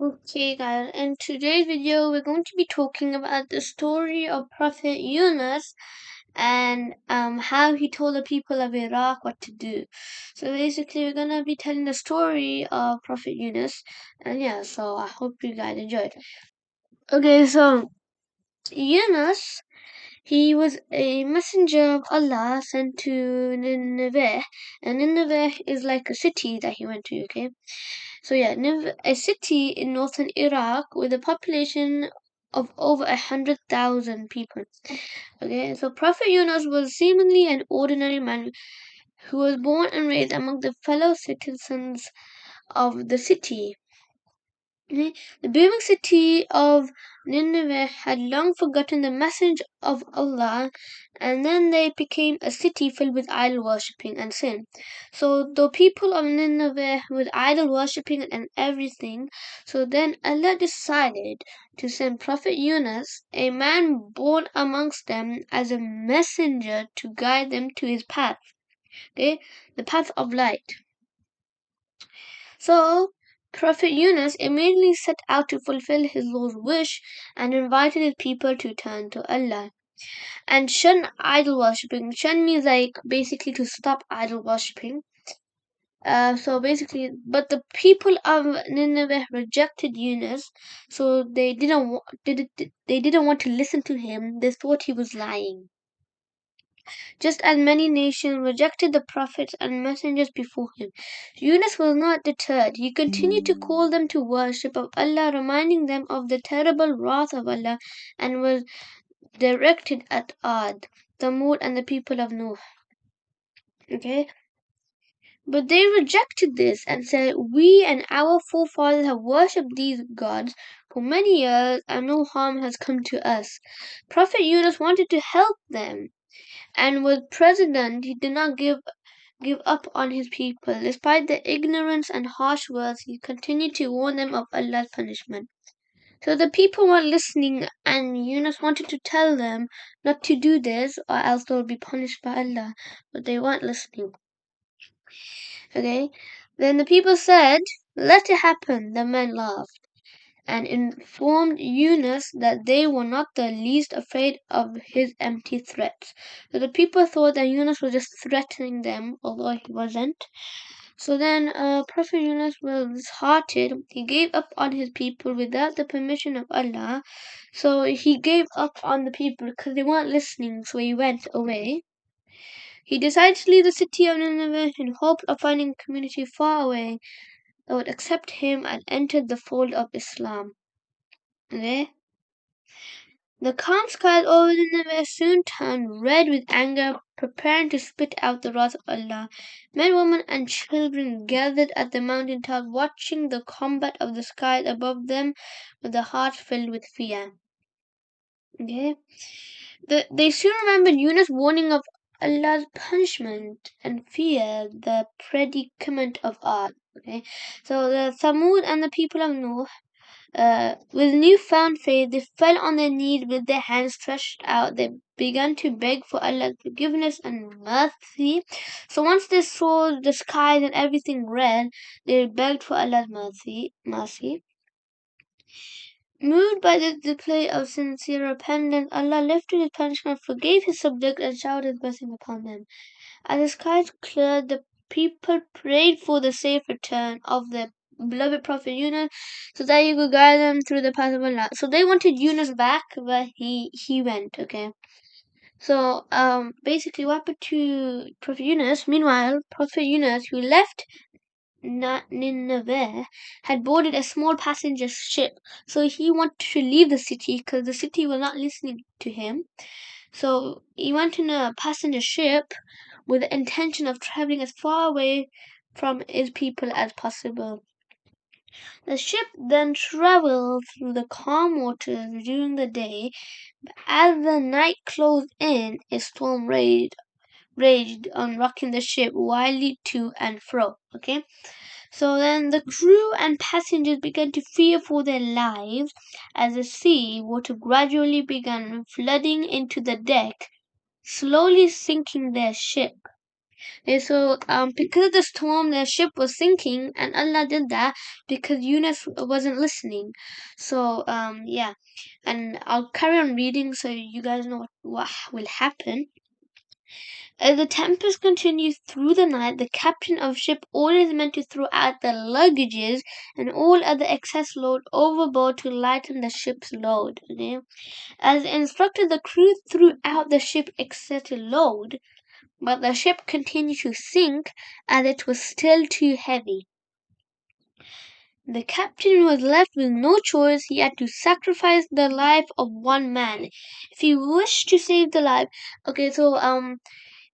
Okay, guys, in today's video, we're going to be talking about the story of Prophet Yunus and how he told the people of Iraq what to do. So basically, we're gonna be telling the story of Prophet Yunus, and yeah, so I hope you guys enjoyed. Okay, so Yunus, he was a messenger of Allah sent to Nineveh, and Nineveh is like a city that he went to. Okay. So yeah, a city in northern Iraq with a population of over 100,000 people. Okay, so Prophet Yunus was seemingly an ordinary man who was born and raised among the fellow citizens of the city. Okay, the booming city of Nineveh had long forgotten the message of Allah, and then they became a city filled with idol worshipping and sin. So the people of Nineveh with idol worshipping and everything, so then Allah decided to send Prophet Yunus, a man born amongst them, as a messenger to guide them to his path. Okay, the path of light. So Prophet Yunus immediately set out to fulfill his Lord's wish and invited his people to turn to Allah and shun idol worshipping. Shun means like basically to stop idol worshipping. So basically, but the people of Nineveh rejected Yunus, so they didn't want to listen to him. They thought he was lying. Just as many nations rejected the prophets and messengers before him, Yunus was not deterred. He continued to call them to worship of Allah, reminding them of the terrible wrath of Allah, and was directed at Ad, Thamud, and the people of Nuh. Okay? But they rejected this and said, "We and our forefathers have worshipped these gods for many years, and no harm has come to us." Prophet Yunus wanted to help them and was president. He did not give up on his people. Despite their ignorance and harsh words, he continued to warn them of Allah's punishment. So the people weren't listening, and Yunus wanted to tell them not to do this or else they would be punished by Allah. But they weren't listening. Okay? Then the people said, "Let it happen." The men laughed and informed Yunus that they were not the least afraid of his empty threats. So the people thought that Yunus was just threatening them, although he wasn't. So then Prophet Yunus was disheartened. He gave up on his people without the permission of Allah. So he gave up on the people because they weren't listening, so he went away. He decided to leave the city of Nineveh in hope of finding a community far away that would accept him and enter the fold of Islam. Okay? The calm skies over Nineveh soon turned red with anger, preparing to spit out the wrath of Allah. Men, women, and children gathered at the mountain top, watching the combat of the skies above them with their hearts filled with fear. Okay? They soon remembered Yunus' warning of Allah's punishment and feared the predicament of Ad. Okay? So the Thamud and the people of Noah, with newfound faith, they fell on their knees with their hands stretched out. They began to beg for Allah's forgiveness and mercy. So once they saw the skies and everything red, they begged for Allah's mercy. Moved by the display of sincere repentance, Allah lifted his punishment, forgave his subjects, and showered his blessing upon them. As the skies cleared, the people prayed for the safe return of their beloved Prophet Yunus, so that he could guide them through the path of Allah. So they wanted Yunus back, but he went. Okay. So basically, what happened to Prophet Yunus? Meanwhile, Prophet Yunus, who left Nineveh, had boarded a small passenger ship. So he wanted to leave the city because the city was not listening to him. So he went in a passenger ship with the intention of traveling as far away from his people as possible. The ship then traveled through the calm waters during the day, but as the night closed in, a storm raged on, rocking the ship wildly to and fro. Okay, so then the crew and passengers began to fear for their lives as the sea water gradually began flooding into the deck, slowly sinking their ship. And so, because of the storm, the ship was sinking, and Allah did that because Yunus wasn't listening. So, yeah, and I'll carry on reading so you guys know what will happen. As the tempest continued through the night, the captain of ship ordered his men to throw out the luggages and all other excess load overboard to lighten the ship's load. Okay? As instructed, the crew threw out the ship's excess load, but the ship continued to sink as it was still too heavy. The captain was left with no choice. He had to sacrifice the life of one man. If he wished to save the life, okay, so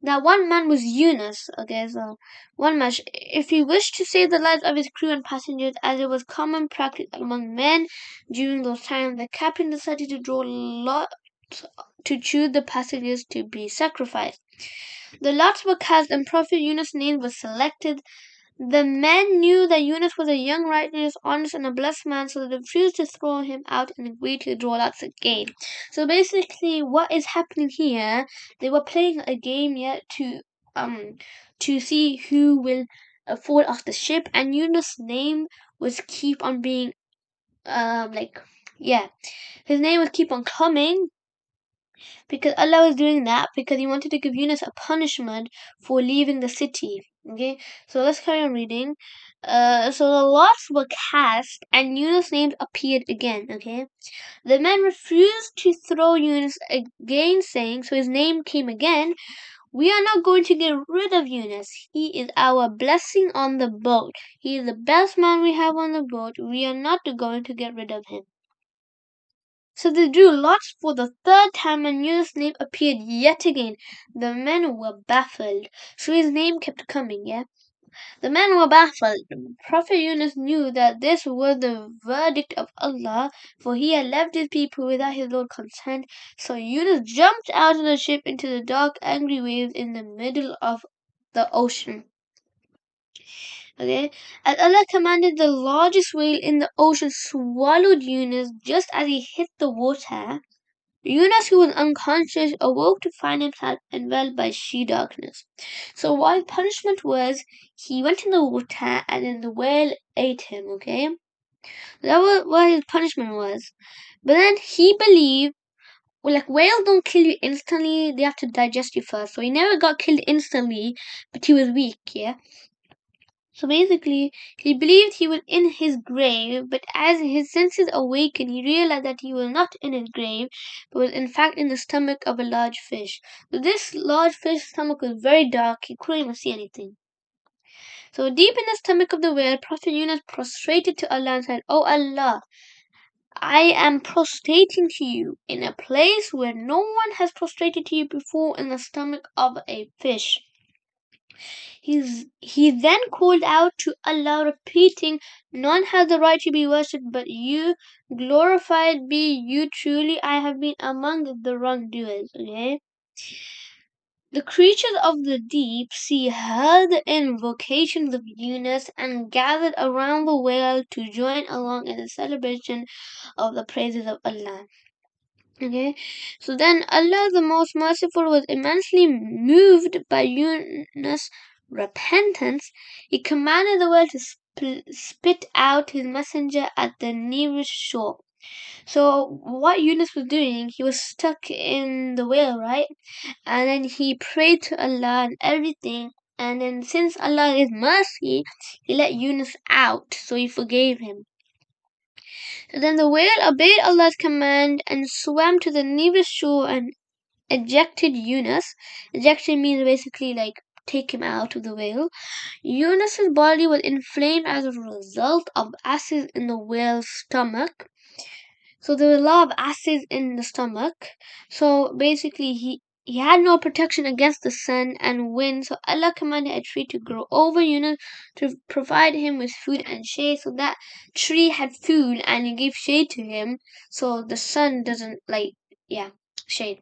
that one man was Yunus. Okay, so one man, if he wished to save the lives of his crew and passengers, as it was common practice among men during those times, the captain decided to draw lots to choose the passengers to be sacrificed. The lots were cast, and Prophet Yunus' name was selected. The men knew that Yunus was a young, righteous, honest, and a blessed man, so they refused to throw him out and agreed to draw lots again. So basically, what is happening here? They were playing a game yet to see who will fall off the ship, and Yunus' name was keep on being like yeah, his name was keep on coming because Allah was doing that because He wanted to give Yunus a punishment for leaving the city. Okay, so let's carry on reading. So the lots were cast, and Yunus' name appeared again. Okay, the men refused to throw Yunus again, saying, so his name came again. We are not going to get rid of Yunus. He is our blessing on the boat. He is the best man we have on the boat. We are not going to get rid of him. So they drew lots for the third time, and Yunus' name appeared yet again. The men were baffled, so his name kept coming, yeah? The men were baffled. Prophet Yunus knew that this was the verdict of Allah, for he had left his people without his Lord's consent. So Yunus jumped out of the ship into the dark, angry waves in the middle of the ocean. Okay? As Allah commanded, the largest whale in the ocean swallowed Yunus just as he hit the water. Yunus, who was unconscious, awoke to find himself enveloped by sea darkness. So what his punishment was, he went in the water and then the whale ate him, okay? That was what his punishment was. But then he believed, well, like whales don't kill you instantly, they have to digest you first. So he never got killed instantly, but he was weak, yeah? So basically, he believed he was in his grave, but as his senses awakened, he realized that he was not in his grave, but was in fact in the stomach of a large fish. So this large fish's stomach was very dark, he couldn't even see anything. So deep in the stomach of the whale, Prophet Yunus prostrated to Allah and said, "O Allah, I am prostrating to you in a place where no one has prostrated to you before, in the stomach of a fish." He then called out to Allah, repeating, "None has the right to be worshipped but you. Glorified be you. Truly, I have been among the wrongdoers." Okay? The creatures of the deep sea heard the invocations of Yunus and gathered around the whale to join along in the celebration of the praises of Allah. Okay, so then Allah the Most Merciful was immensely moved by Yunus' repentance. He commanded the whale to spit out his messenger at the nearest shore. So what Yunus was doing, he was stuck in the whale, right? And then he prayed to Allah and everything. And then since Allah is mercy, He let Yunus out, so He forgave him. Then the whale obeyed Allah's command and swam to the nearest shore and ejected Yunus. Ejection means basically like take him out of the whale. Yunus's body was inflamed as a result of acids in the whale's stomach. So there was a lot of acids in the stomach. So basically he had no protection against the sun and wind, so Allah commanded a tree to grow over Yunus to provide him with food and shade. So that tree had food and it gave shade to him, so the sun doesn't shade.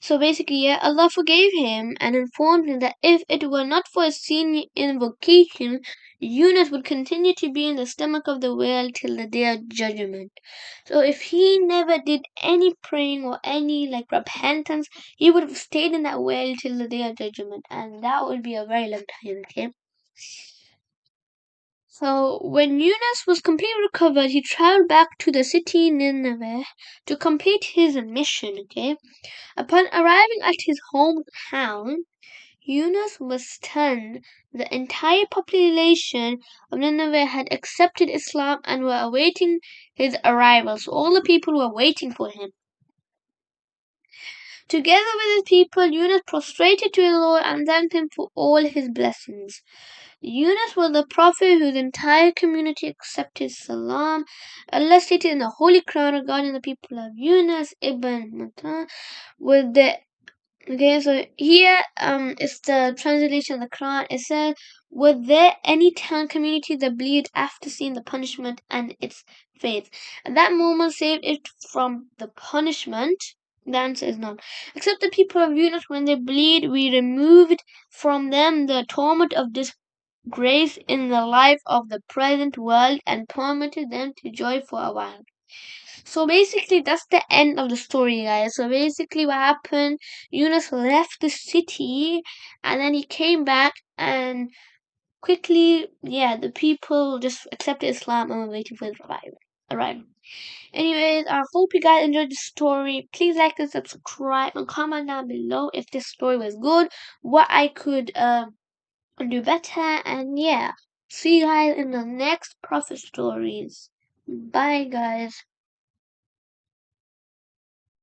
So basically, yeah, Allah forgave him and informed him that if it were not for his sin invocation, Yunus would continue to be in the stomach of the whale till the day of judgment. So if he never did any praying or any like repentance, he would have stayed in that whale till the day of judgment, and that would be a very long time, okay? So when Yunus was completely recovered, he traveled back to the city Nineveh to complete his mission, okay? Upon arriving at his hometown, Yunus was stunned. The entire population of Nineveh had accepted Islam and were awaiting his arrival. So all the people were waiting for him. Together with his people, Yunus prostrated to the Lord and thanked him for all his blessings. Yunus was the prophet whose entire community accepted Salam. Allah stated in the Holy Quran regarding the people of Yunus ibn Matta with the Okay, so here is the translation of the Quran. It says, "Was there any town community that believed after seeing the punishment and its faith? At that moment saved it from the punishment?" The answer is not. Except the people of Yunus, when they believed, we removed from them the torment of disgrace in the life of the present world and permitted them to joy for a while. So basically, that's the end of the story, guys. So basically, what happened? Yunus left the city, and then he came back, and quickly, yeah, the people just accepted Islam and were waiting for his arrival. Arrival. Anyways, I hope you guys enjoyed the story. Please like and subscribe and comment down below if this story was good, what I could do better, and yeah, see you guys in the next prophet stories. Bye, guys.